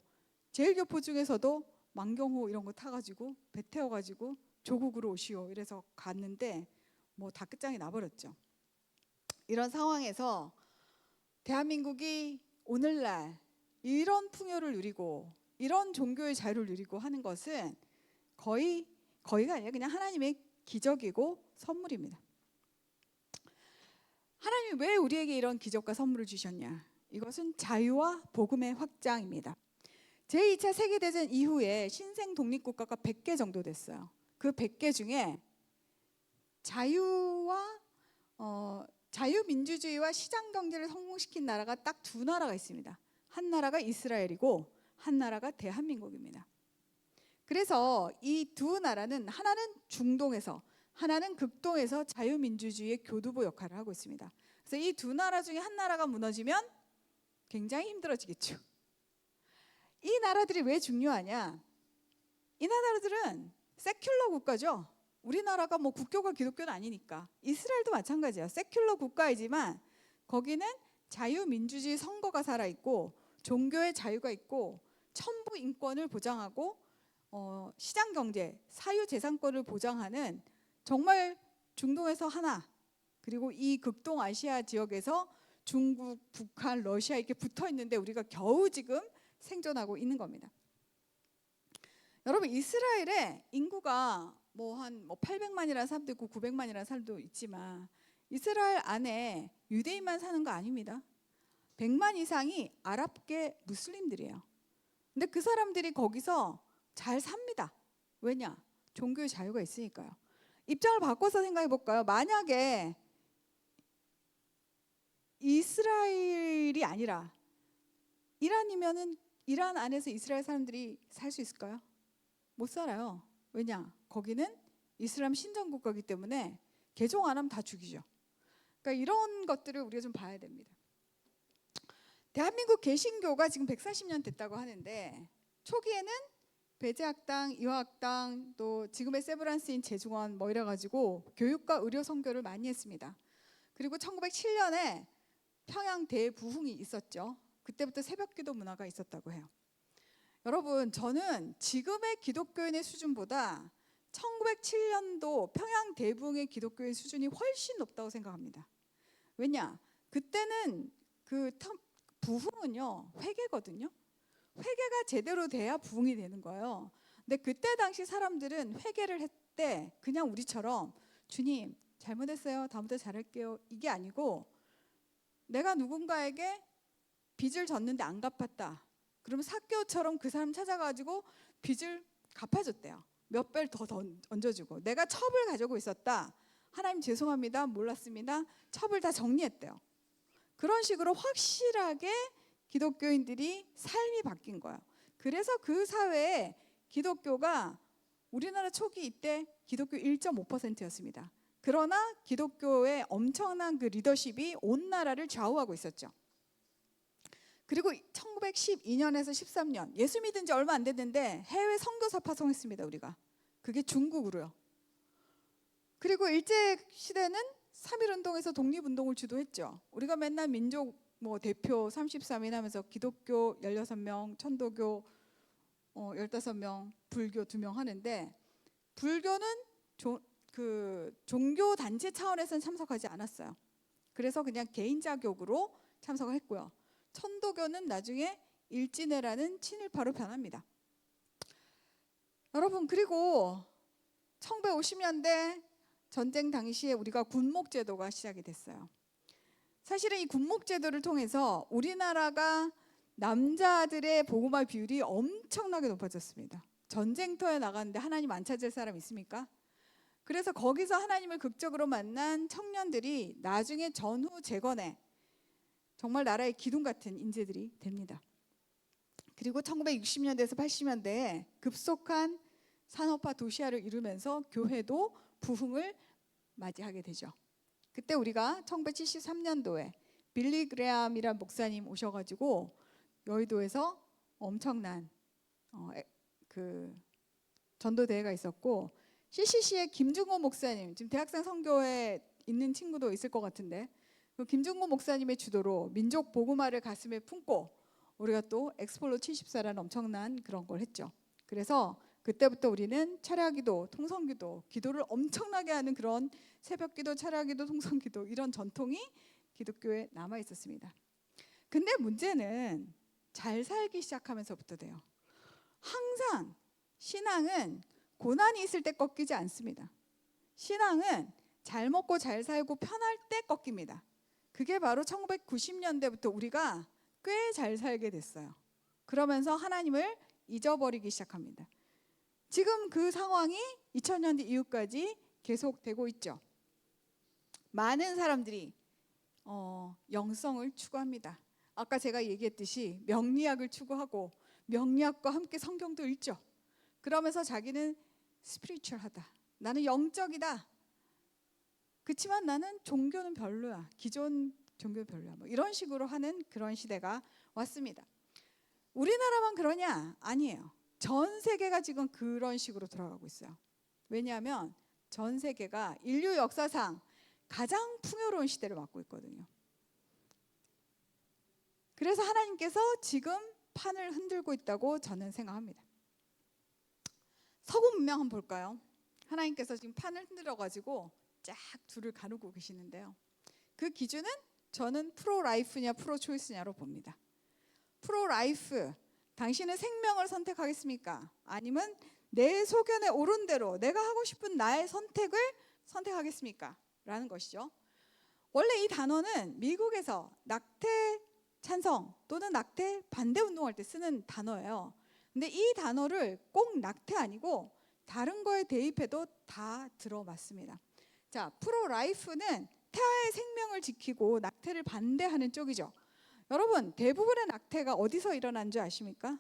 제일교포 중에서도 만경호 이런 거 타가지고 배 태워가지고 조국으로 오시오 이래서 갔는데 뭐 다 끝장이 나버렸죠. 이런 상황에서 대한민국이 오늘날 이런 풍요를 누리고 이런 종교의 자유를 누리고 하는 것은 거의가 아니라 그냥 하나님의 기적이고 선물입니다. 하나님이 왜 우리에게 이런 기적과 선물을 주셨냐? 이것은 자유와 복음의 확장입니다. 제2차 세계대전 이후에 신생 독립국가가 100개 정도 됐어요. 그 100개 중에 자유민주주의와 시장경제를 성공시킨 나라가 딱 두 나라가 있습니다. 한 나라가 이스라엘이고 한 나라가 대한민국입니다. 그래서 이 두 나라는 하나는 중동에서 하나는 극동에서 자유민주주의의 교두보 역할을 하고 있습니다. 그래서 이 두 나라 중에 한 나라가 무너지면 굉장히 힘들어지겠죠. 이 나라들이 왜 중요하냐? 이 나라들은 세큘러 국가죠. 우리나라가 뭐 국교가 기독교는 아니니까. 이스라엘도 마찬가지예요. 세큘러 국가이지만 거기는 자유민주주의 선거가 살아있고 종교의 자유가 있고 천부 인권을 보장하고 시장경제, 사유재산권을 보장하는 정말 중동에서 하나, 그리고 이 극동아시아 지역에서 중국, 북한, 러시아 이렇게 붙어있는데 우리가 겨우 지금 생존하고 있는 겁니다. 여러분, 이스라엘의 인구가 한 800만이라는 사람도 있고 900만이라는 사람도 있지만 이스라엘 안에 유대인만 사는 거 아닙니다. 100만 이상이 아랍계 무슬림들이에요. 근데 그 사람들이 거기서 잘 삽니다. 왜냐? 종교의 자유가 있으니까요. 입장을 바꿔서 생각해 볼까요? 만약에 이스라엘이 아니라 이란이면은 이란 안에서 이스라엘 사람들이 살 수 있을까요? 못 살아요. 왜냐? 거기는 이슬람 신정국가이기 때문에 개종 안 하면 다 죽이죠. 그러니까 이런 것들을 우리가 좀 봐야 됩니다. 대한민국 개신교가 지금 140년 됐다고 하는데 초기에는 배제학당, 이화학당, 또 지금의 세브란스인 재중원 뭐 이래가지고 교육과 의료 선교를 많이 했습니다. 그리고 1907년에 평양 대부흥이 있었죠. 그때부터 새벽기도 문화가 있었다고 해요. 여러분, 저는 지금의 기독교인의 수준보다 1907년도 평양 대붕의 기독교인 수준이 훨씬 높다고 생각합니다. 왜냐? 그때는 부흥은요, 회개거든요. 회개가 제대로 돼야 부흥이 되는 거예요. 근데 그때 당시 사람들은 회개를 했대 그냥 우리처럼 주님 잘못했어요, 다음부터 잘할게요, 이게 아니고 내가 누군가에게 빚을 졌는데 안 갚았다 그러면 삭개오처럼 그 사람 찾아가지고 빚을 갚아줬대요. 몇 배 더 얹어주고. 내가 첩을 가지고 있었다, 하나님 죄송합니다, 몰랐습니다, 첩을 다 정리했대요. 그런 식으로 확실하게 기독교인들이 삶이 바뀐 거예요. 그래서 그 사회에 기독교가 우리나라 초기 이때 기독교 1.5%였습니다. 그러나 기독교의 엄청난 그 리더십이 온 나라를 좌우하고 있었죠. 그리고 1912년에서 13년 예수 믿은 지 얼마 안 됐는데 해외 선교사 파송했습니다. 우리가. 그게 중국으로요. 그리고 일제시대는 3.1운동에서 독립운동을 주도했죠. 우리가 맨날 민족 대표 33인 하면서 기독교 16명, 천도교 15명, 불교 2명 하는데 불교는 종교 단체 차원에서는 참석하지 않았어요. 그래서 그냥 개인 자격으로 참석을 했고요. 천도교는 나중에 일진회라는 친일파로 변합니다. 여러분, 그리고 1950년대 전쟁 당시에 우리가 군목제도가 시작이 됐어요. 사실은 이 군목제도를 통해서 우리나라가 남자들의 복음화 비율이 엄청나게 높아졌습니다. 전쟁터에 나갔는데 하나님 안 찾을 사람 있습니까? 그래서 거기서 하나님을 극적으로 만난 청년들이 나중에 전후 재건에 정말 나라의 기둥 같은 인재들이 됩니다. 그리고 1960년대에서 80년대에 급속한 산업화 도시화를 이루면서 교회도 부흥을 맞이하게 되죠. 그때 우리가 1973년도에 빌리 그레암이란 목사님 오셔가지고 여의도에서 엄청난 전도대회가 있었고, CCC의 김중호 목사님, 지금 대학생 선교에 있는 친구도 있을 것 같은데 그 김중호 목사님의 주도로 민족 복음화를 가슴에 품고 우리가 또 엑스폴로 74라는 엄청난 그런 걸 했죠. 그래서 그때부터 우리는 철야기도, 통성기도, 기도를 엄청나게 하는 그런 새벽기도, 철야기도, 통성기도 이런 전통이 기독교에 남아 있었습니다. 근데 문제는 잘 살기 시작하면서부터 돼요. 항상 신앙은 고난이 있을 때 꺾이지 않습니다. 신앙은 잘 먹고 잘 살고 편할 때 꺾입니다. 그게 바로 1990년대부터 우리가 꽤 잘 살게 됐어요. 그러면서 하나님을 잊어버리기 시작합니다. 지금 그 상황이 2000년대 이후까지 계속되고 있죠. 많은 사람들이 영성을 추구합니다. 아까 제가 얘기했듯이 명리학을 추구하고 명리학과 함께 성경도 읽죠. 그러면서 자기는 스피리추얼하다, 나는 영적이다, 그렇지만 나는 종교는 별로야, 기존 종교는 별로야, 이런 식으로 하는 그런 시대가 왔습니다. 우리나라만 그러냐? 아니에요. 전 세계가 지금 그런 식으로 돌아가고 있어요. 왜냐하면 전 세계가 인류 역사상 가장 풍요로운 시대를 맞고 있거든요. 그래서 하나님께서 지금 판을 흔들고 있다고 저는 생각합니다. 서구 문명 한번 볼까요? 하나님께서 지금 판을 흔들어가지고 쫙 둘을 가누고 계시는데요. 그 기준은 저는 프로라이프냐 프로초이스냐로 봅니다. 프로라이프, 당신은 생명을 선택하겠습니까? 아니면 내 소견에 옳은 대로 내가 하고 싶은 나의 선택을 선택하겠습니까? 라는 것이죠. 원래 이 단어는 미국에서 낙태 찬성 또는 낙태 반대 운동할 때 쓰는 단어예요. 근데 이 단어를 꼭 낙태 아니고 다른 거에 대입해도 다 들어맞습니다. 자, 프로라이프는 태아의 생명을 지키고 낙태를 반대하는 쪽이죠. 여러분, 대부분의 낙태가 어디서 일어난 줄 아십니까?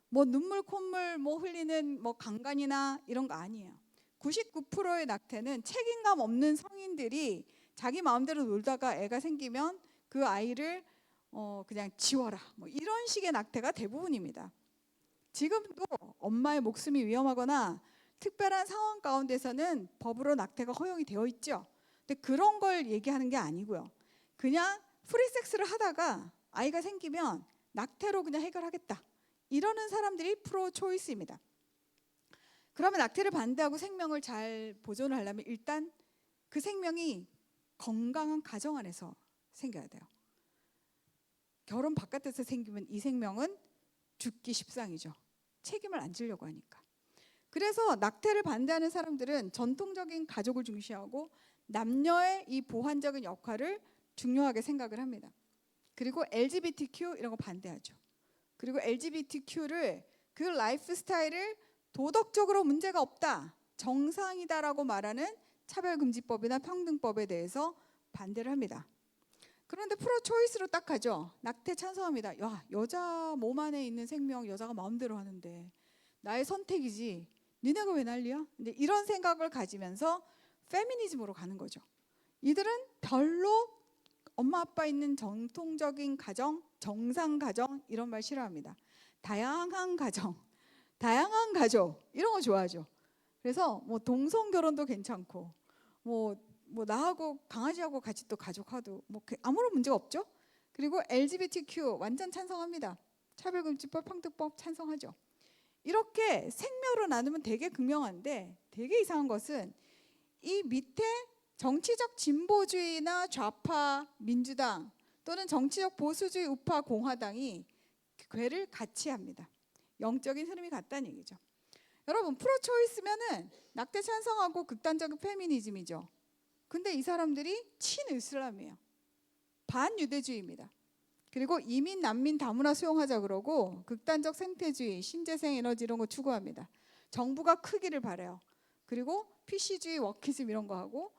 눈물 콧물 흘리는 강간이나 이런 거 아니에요. 99%의 낙태는 책임감 없는 성인들이 자기 마음대로 놀다가 애가 생기면 그 아이를 그냥 지워라, 이런 식의 낙태가 대부분입니다. 지금도 엄마의 목숨이 위험하거나 특별한 상황 가운데서는 법으로 낙태가 허용이 되어 있죠. 근데 그런 걸 얘기하는 게 아니고요. 그냥 프리섹스를 하다가 아이가 생기면 낙태로 그냥 해결하겠다, 이러는 사람들이 프로 초이스입니다. 그러면 낙태를 반대하고 생명을 잘 보존을 하려면 일단 그 생명이 건강한 가정 안에서 생겨야 돼요. 결혼 바깥에서 생기면 이 생명은 죽기 십상이죠. 책임을 안 지려고 하니까. 그래서 낙태를 반대하는 사람들은 전통적인 가족을 중시하고 남녀의 이 보완적인 역할을 중요하게 생각을 합니다. 그리고 LGBTQ 이런 거 반대하죠. 그리고 LGBTQ를 그 라이프 스타일을 도덕적으로 문제가 없다, 정상이다라고 말하는 차별금지법이나 평등법에 대해서 반대를 합니다. 그런데 프로 초이스로 딱 하죠. 낙태 찬성합니다. 야, 여자 몸 안에 있는 생명 여자가 마음대로 하는데 나의 선택이지 니네가 왜 난리야? 근데 이런 생각을 가지면서 페미니즘으로 가는 거죠. 이들은 별로 엄마 아빠 있는 전통적인 가정, 정상 가정 이런 말 싫어합니다. 다양한 가정, 다양한 가족 이런 거 좋아하죠. 그래서 뭐 동성 결혼도 괜찮고 뭐 나하고 강아지하고 같이 또 가족하도 뭐 아무런 문제가 없죠. 그리고 LGBTQ 완전 찬성합니다. 차별금지법, 평등법 찬성하죠. 이렇게 생명으로 나누면 되게 극명한데 되게 이상한 것은 이 밑에 정치적 진보주의나 좌파 민주당 또는 정치적 보수주의 우파 공화당이 궤를 같이 합니다. 영적인 흐름이 같다는 얘기죠. 여러분 프로초이스면은 낙태 찬성하고 극단적인 페미니즘이죠. 근데 이 사람들이 친이슬람이에요. 반유대주의입니다. 그리고 이민 난민 다문화 수용하자 그러고 극단적 생태주의, 신재생 에너지 이런 거 추구합니다. 정부가 크기를 바래요. 그리고 PC주의, 워키즘 이런 거 하고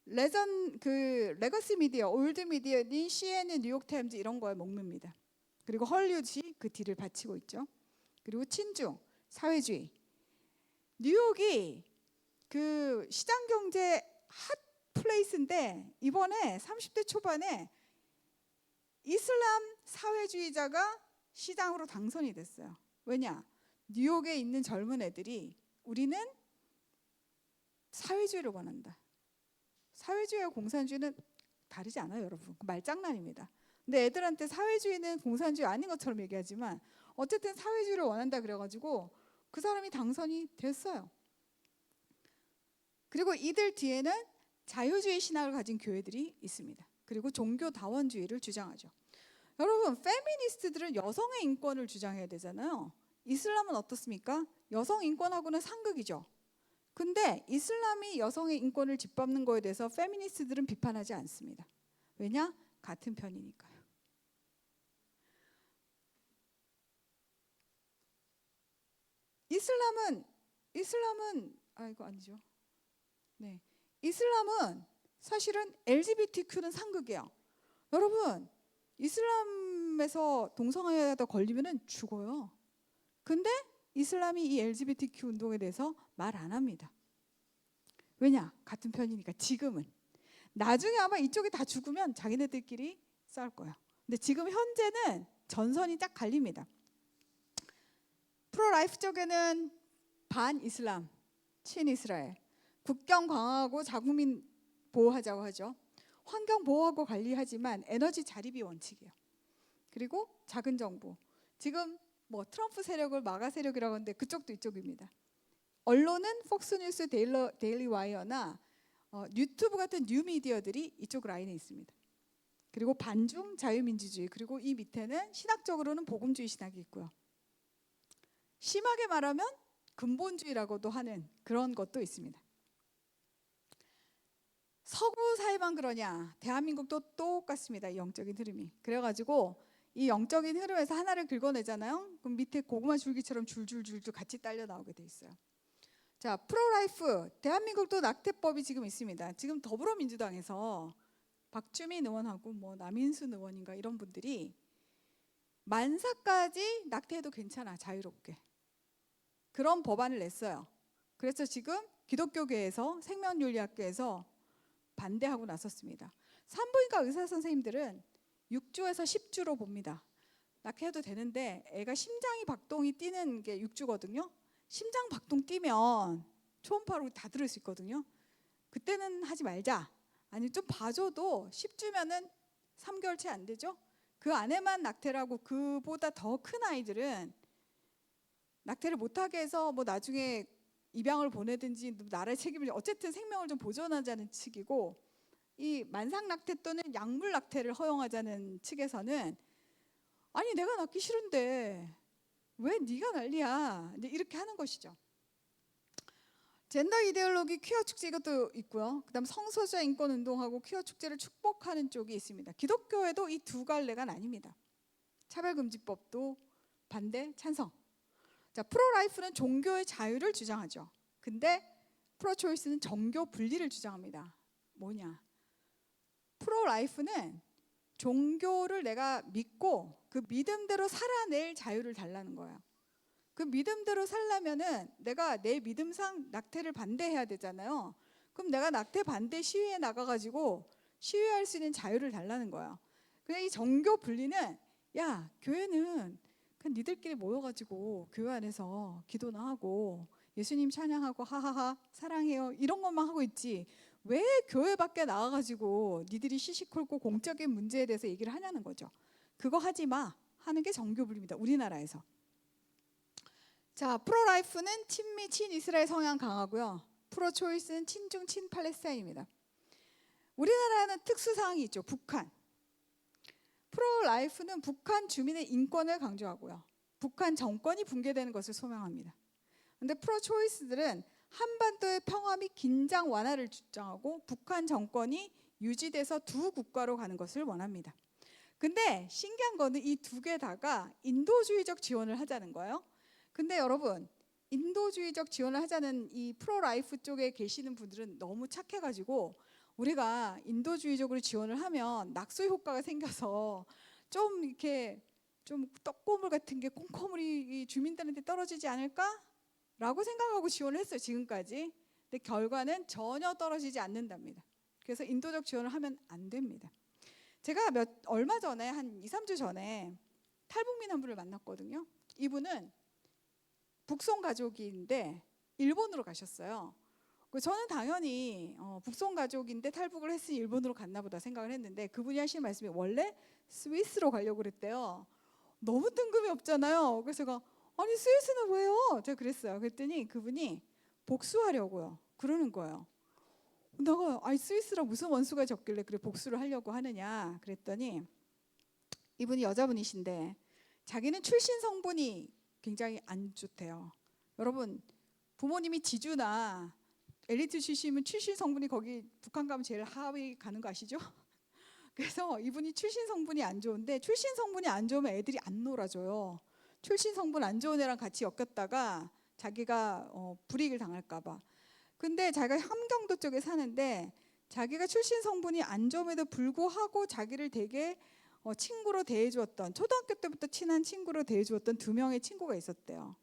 레거시 미디어, 올드 미디어인 CNN, 뉴욕타임즈 이런 거에 목맵니다. 그리고 헐리우드이 그 뒤를 바치고 있죠. 그리고 친중, 사회주의. 뉴욕이 그 시장 경제 핫 플레이스인데 이번에 30대 초반에 이슬람 사회주의자가 시장으로 당선이 됐어요. 왜냐? 뉴욕에 있는 젊은 애들이 우리는 사회주의를 원한다. 사회주의와 공산주의는 다르지 않아요, 여러분. 말장난입니다. 근데 애들한테 사회주의는 공산주의 아닌 것처럼 얘기하지만 어쨌든 사회주의를 원한다 그래가지고 그 사람이 당선이 됐어요. 그리고 이들 뒤에는 자유주의 신학을 가진 교회들이 있습니다. 그리고 종교다원주의를 주장하죠. 여러분 페미니스트들은 여성의 인권을 주장해야 되잖아요. 이슬람은 어떻습니까? 여성 인권하고는 상극이죠. 근데 이슬람이 여성의 인권을 짓밟는 거에 대해서 페미니스트들은 비판하지 않습니다. 왜냐? 같은 편이니까요. 이슬람은 이거 아니죠. 네, 이슬람은 사실은 LGBTQ는 상극이에요. 여러분 이슬람에서 동성애하다 걸리면 죽어요. 근데 이슬람이 이 LGBTQ 운동에 대해서 말 안 합니다. 왜냐? 같은 편이니까. 지금은. 나중에 아마 이쪽이 다 죽으면 자기네들끼리 싸울 거예요. 근데 지금 현재는 전선이 딱 갈립니다. 프로라이프 쪽에는 반이슬람, 친이스라엘, 국경 강화하고 자국민 보호하자고 하죠. 환경 보호하고 관리하지만 에너지 자립이 원칙이에요. 그리고 작은 정부. 지금 뭐 트럼프 세력을 마가 세력이라고 하는데 그쪽도 이쪽입니다. 언론은 폭스뉴스, 데일리 와이어나 유튜브 같은 뉴미디어들이 이쪽 라인에 있습니다. 그리고 반중 자유민주주의, 그리고 이 밑에는 신학적으로는 복음주의 신학이 있고요. 심하게 말하면 근본주의라고도 하는 그런 것도 있습니다. 서구 사회만 그러냐? 대한민국도 똑같습니다. 이 영적인 흐름이. 그래가지고 이 영적인 흐름에서 하나를 긁어내잖아요. 그럼 밑에 고구마 줄기처럼 줄줄줄줄 같이 딸려 나오게 돼 있어요. 자, 프로라이프. 대한민국도 낙태법이 지금 있습니다. 지금 더불어민주당에서 박주민 의원하고 뭐 남인순 의원인가 이런 분들이 만사까지 낙태해도 괜찮아, 자유롭게. 그런 법안을 냈어요. 그래서 지금 기독교계에서 생명윤리학계에서 반대하고 나섰습니다. 산부인과 의사 선생님들은 6주에서 10주로 봅니다. 낙태해도 되는데 애가 심장이 박동이 뛰는 게 6주거든요. 심장 박동 뛰면 초음파로 다 들을 수 있거든요. 그때는 하지 말자. 아니 좀 봐줘도 10주면은 3개월 채 안 되죠. 그 안에만 낙태라고 그보다 더 큰 아이들은 낙태를 못하게 해서 뭐 나중에 입양을 보내든지 나라의 책임을 어쨌든 생명을 좀 보존하자는 측이고, 이 만삭 낙태 또는 약물 낙태를 허용하자는 측에서는 아니 내가 낳기 싫은데 왜 네가 난리야, 이제 이렇게 하는 것이죠. 젠더 이데올로기 퀴어 축제 이것도 있고요. 그다음 성소수자 인권 운동하고 퀴어 축제를 축복하는 쪽이 있습니다. 기독교에도 이 두 갈래가 나뉩니다. 차별금지법도 반대, 찬성. 자, 프로라이프는 종교의 자유를 주장하죠. 근데 프로초이스는 정교 분리를 주장합니다. 뭐냐? 프로라이프는 종교를 내가 믿고 그 믿음대로 살아낼 자유를 달라는 거예요. 그 믿음대로 살려면은 내가 내 믿음상 낙태를 반대해야 되잖아요. 그럼 내가 낙태 반대 시위에 나가가지고 시위할 수 있는 자유를 달라는 거예요. 근데 이 정교 분리는 야, 교회는 그냥 니들끼리 모여가지고 교회 안에서 기도나 하고 예수님 찬양하고 하하하 사랑해요 이런 것만 하고 있지 왜 교회 밖에 나와가지고 니들이 시시콜콜 공적인 문제에 대해서 얘기를 하냐는 거죠. 그거 하지 마 하는 게 정교 분리입니다. 우리나라에서. 자, 프로라이프는 친미 친이스라엘 성향 강하고요. 프로초이스는 친중 친팔레스타인입니다. 우리나라는 특수사항이 있죠. 북한. 프로라이프는 북한 주민의 인권을 강조하고요. 북한 정권이 붕괴되는 것을 소명합니다. 그런데 프로초이스들은 한반도의 평화 및 긴장 완화를 주장하고 북한 정권이 유지돼서 두 국가로 가는 것을 원합니다. 근데 신기한 거는 이 두 개 다가 인도주의적 지원을 하자는 거예요. 근데 여러분, 인도주의적 지원을 하자는 이 프로라이프 쪽에 계시는 분들은 너무 착해가지고 우리가 인도주의적으로 지원을 하면 낙수 효과가 생겨서 좀 이렇게 좀 떡고물 같은 게 콩고물이 주민들한테 떨어지지 않을까라고 생각하고 지원을 했어요, 지금까지. 근데 결과는 전혀 떨어지지 않는답니다. 그래서 인도적 지원을 하면 안 됩니다. 제가 얼마 전에 한 2, 3주 전에 탈북민 한 분을 만났거든요. 이분은 북송 가족인데 일본으로 가셨어요. 저는 당연히 북송 가족인데 탈북을 했으니 일본으로 갔나 보다 생각을 했는데 그분이 하신 말씀이 원래 스위스로 가려고 그랬대요. 너무 뜬금이 없잖아요. 그래서 제가 아니 스위스는 왜요? 제가 그랬어요. 그랬더니 그분이 복수하려고요 그러는 거예요. 내가 아니 스위스랑 무슨 원수가 적길래 그래 복수를 하려고 하느냐 그랬더니 이분이 여자분이신데 자기는 출신 성분이 굉장히 안 좋대요. 여러분 부모님이 지주나 엘리트 출신이면 출신 성분이 거기 북한 가면 제일 하위 가는 거 아시죠? 그래서 이분이 출신 성분이 안 좋은데 출신 성분이 안 좋으면 애들이 안 놀아줘요. 출신 성분 안 좋은 애랑 같이 엮였다가 자기가 불이익을 당할까 봐. 근데 자기가 함경도 쪽에 사는데 자기가 출신 성분이 안 좋음에도 불구하고 자기를 되게 친구로 대해주었던 초등학교 때부터 친한 친구로 대해주었던 두 명의 친구가 있었대요.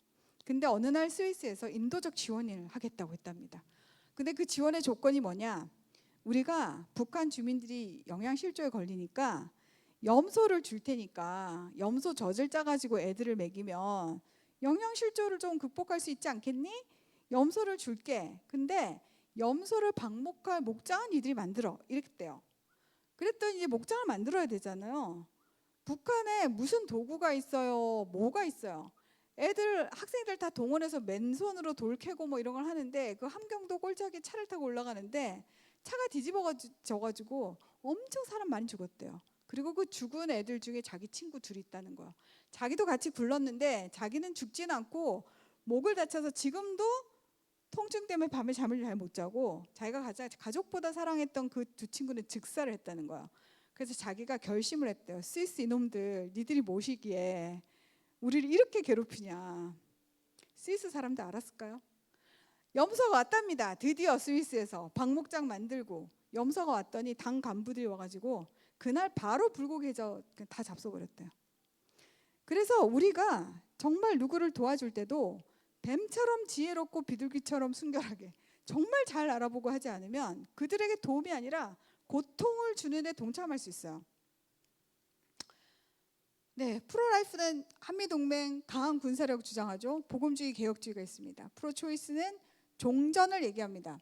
근데 어느 날 스위스에서 인도적 지원을 하겠다고 했답니다. 근데 그 지원의 조건이 뭐냐? 우리가 북한 주민들이 영양실조에 걸리니까 염소를 줄 테니까 염소 젖을 짜가지고 애들을 먹이면 영양실조를 좀 극복할 수 있지 않겠니? 염소를 줄게. 근데 염소를 방목할 목장은 니들이 만들어. 이랬대요. 그랬더니 이제 목장을 만들어야 되잖아요. 북한에 무슨 도구가 있어요? 뭐가 있어요? 애들 학생들 다 동원해서 맨손으로 돌 캐고 뭐 이런 걸 하는데 그 함경도 꼴짝에 차를 타고 올라가는데 차가 뒤집어져가지고 엄청 사람 많이 죽었대요. 그리고 그 죽은 애들 중에 자기 친구 둘이 있다는 거예요. 자기도 같이 굴렀는데 자기는 죽진 않고 목을 다쳐서 지금도 통증 때문에 밤에 잠을 잘 못 자고 자기가 가족보다 사랑했던 그 두 친구는 즉사를 했다는 거예요. 그래서 자기가 결심을 했대요. 스위스 이놈들 니들이 뭐시기에 우리를 이렇게 괴롭히냐. 스위스 사람들 알았을까요? 염소가 왔답니다. 드디어 스위스에서 방목장 만들고 염소가 왔더니 당 간부들이 와가지고 그날 바로 불고기해서 다 잡숴버렸대요. 그래서 우리가 정말 누구를 도와줄 때도 뱀처럼 지혜롭고 비둘기처럼 순결하게 정말 잘 알아보고 하지 않으면 그들에게 도움이 아니라 고통을 주는 데 동참할 수 있어요. 네, 프로라이프는 한미동맹 강한 군사력 주장하죠. 복음주의 개혁주의가 있습니다. 프로초이스는 종전을 얘기합니다.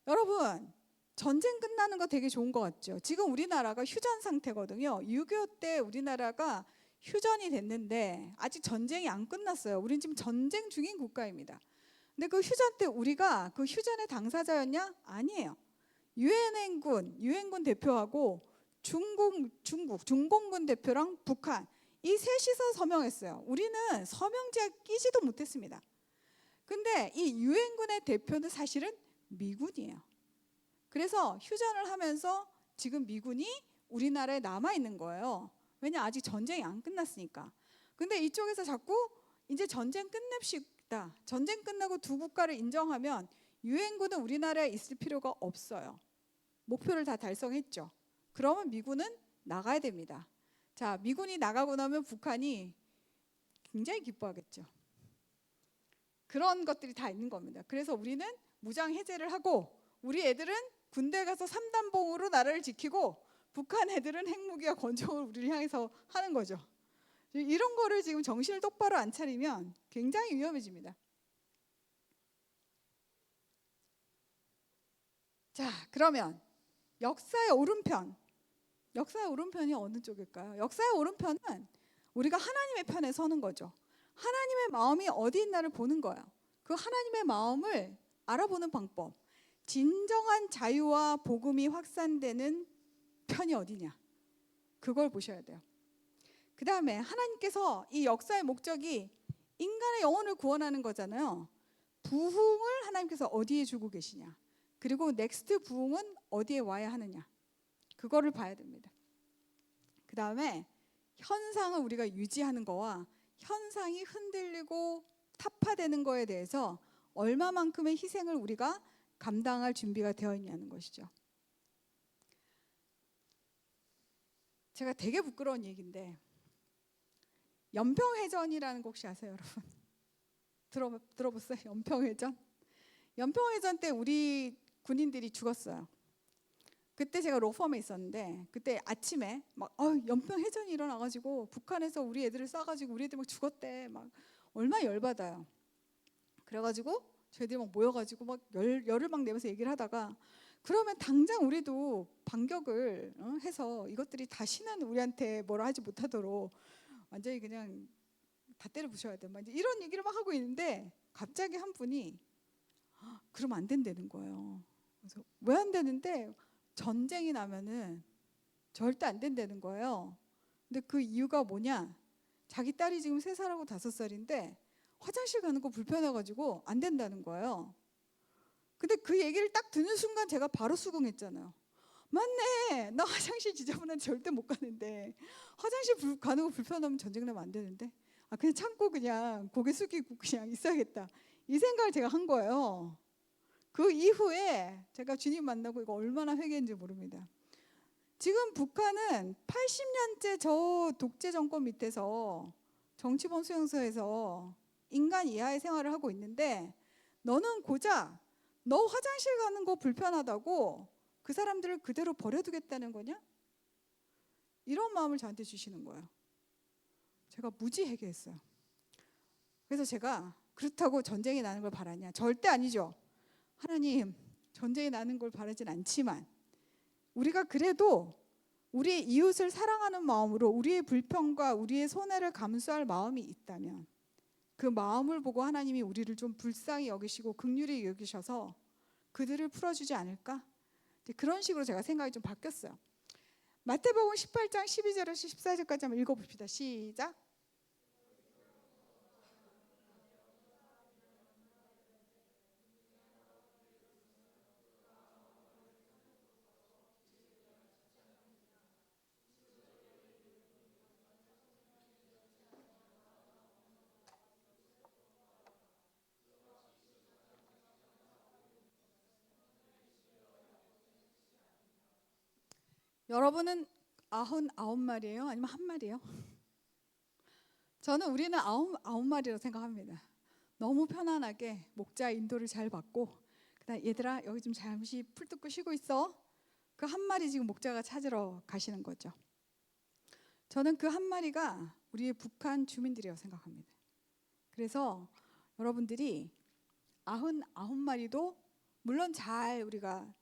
여러분 전쟁 끝나는 거 되게 좋은 것 같죠. 지금 우리나라가 휴전 상태거든요. 6.25 때 우리나라가 휴전이 됐는데 아직 전쟁이 안 끝났어요. 우린 지금 전쟁 중인 국가입니다. 근데 그 휴전 때 우리가 그 휴전의 당사자였냐? 아니에요. 유엔군 대표하고 중공군 대표랑 북한 이 셋이서 서명했어요. 우리는 서명지에 끼지도 못했습니다. 근데 이 유엔군의 대표는 사실은 미군이에요. 그래서 휴전을 하면서 지금 미군이 우리나라에 남아 있는 거예요. 왜냐 아직 전쟁이 안 끝났으니까. 근데 이쪽에서 자꾸 이제 전쟁 끝냅시다. 전쟁 끝나고 두 국가를 인정하면 유엔군은 우리나라에 있을 필요가 없어요. 목표를 다 달성했죠. 그러면 미군은 나가야 됩니다. 자, 미군이 나가고 나면 북한이 굉장히 기뻐하겠죠. 그런 것들이 다 있는 겁니다. 그래서 우리는 무장 해제를 하고 우리 애들은 군대 가서 삼단봉으로 나라를 지키고 북한 애들은 핵무기와 권총을 우리를 향해서 하는 거죠. 이런 거를 지금 정신을 똑바로 안 차리면 굉장히 위험해집니다. 자, 그러면 역사의 오른편이 어느 쪽일까요? 역사의 오른편은 우리가 하나님의 편에 서는 거죠. 하나님의 마음이 어디 있나를 보는 거예요. 그 하나님의 마음을 알아보는 방법. 진정한 자유와 복음이 확산되는 편이 어디냐? 그걸 보셔야 돼요. 그 다음에 하나님께서 이 역사의 목적이 인간의 영혼을 구원하는 거잖아요. 부흥을 하나님께서 어디에 주고 계시냐? 그리고 넥스트 부흥은 어디에 와야 하느냐? 그거를 봐야 됩니다. 그 다음에 현상을 우리가 유지하는 거와 현상이 흔들리고 타파되는 거에 대해서 얼마만큼의 희생을 우리가 감당할 준비가 되어 있냐는 것이죠. 제가 되게 부끄러운 얘기인데 연평해전이라는 거 혹시 아세요, 여러분? 들어봤어요? 연평해전? 연평해전 때 우리 군인들이 죽었어요. 그때 제가 로펌에 있었는데 그때 아침에 막 연평해전이 일어나가지고 북한에서 우리 애들을 쏴가지고 우리 애들 막 죽었대. 막 얼마나 열받아요. 그래가지고 저희들이 막 모여가지고 막 열을 막 내면서 얘기를 하다가 그러면 당장 우리도 반격을 해서 이것들이 다시는 우리한테 뭐라 하지 못하도록 완전히 그냥 다 때려 부셔야 돼. 막 이런 얘기를 막 하고 있는데 갑자기 한 분이 그러면 안 된다는 거예요. 그래서 왜 안 되는데 전쟁이 나면은 절대 안 된다는 거예요. 근데 그 이유가 뭐냐? 자기 딸이 지금 3살하고 5살인데 화장실 가는 거 불편해가지고 안 된다는 거예요. 근데 그 얘기를 딱 듣는 순간 제가 바로 수긍했잖아요. 맞네. 나 화장실 지저분한데 절대 못 가는데 화장실 가는 거 불편하면 전쟁 나면 안 되는데 그냥 참고 그냥 고개 숙이고 그냥 있어야겠다. 이 생각을 제가 한 거예요. 그 이후에 제가 주님 만나고 이거 얼마나 회개했는지 모릅니다. 지금 북한은 80년째 저 독재 정권 밑에서 정치범 수용소에서 인간 이하의 생활을 하고 있는데 너는 고작 너 화장실 가는 거 불편하다고 그 사람들을 그대로 버려두겠다는 거냐? 이런 마음을 저한테 주시는 거예요. 제가 무지 회개했어요. 그래서 제가 그렇다고 전쟁이 나는 걸 바라냐? 절대 아니죠. 하나님, 전쟁이 나는 걸 바라진 않지만 우리가 그래도 우리의 이웃을 사랑하는 마음으로 우리의 불평과 우리의 손해를 감수할 마음이 있다면 그 마음을 보고 하나님이 우리를 좀 불쌍히 여기시고 긍휼히 여기셔서 그들을 풀어주지 않을까? 그런 식으로 제가 생각이 좀 바뀌었어요. 마태복음 18장 12절에서 14절까지 한번 읽어봅시다. 시작. 여러분은 99마리예요? 아니면 한 마리예요? 저는 우리는 99마리라고 생각합니다. 너무 편안하게 목자 인도를 잘 받고 그다음 얘들아 여기 좀 잠시 풀 뜯고 쉬고 있어. 그 한 마리 지금 목자가 찾으러 가시는 거죠. 저는 그 한 마리가 우리의 북한 주민들이라고 생각합니다. 그래서 여러분들이 99마리도 물론 잘 우리가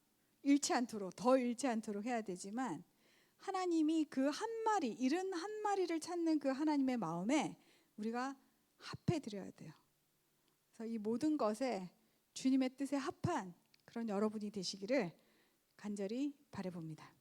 잃지 않도록 더 잃지 않도록 해야 되지만 하나님이 그 한 마리, 잃은 한 마리를 찾는 그 하나님의 마음에 우리가 합해 드려야 돼요. 그래서 이 모든 것에 주님의 뜻에 합한 그런 여러분이 되시기를 간절히 바라봅니다.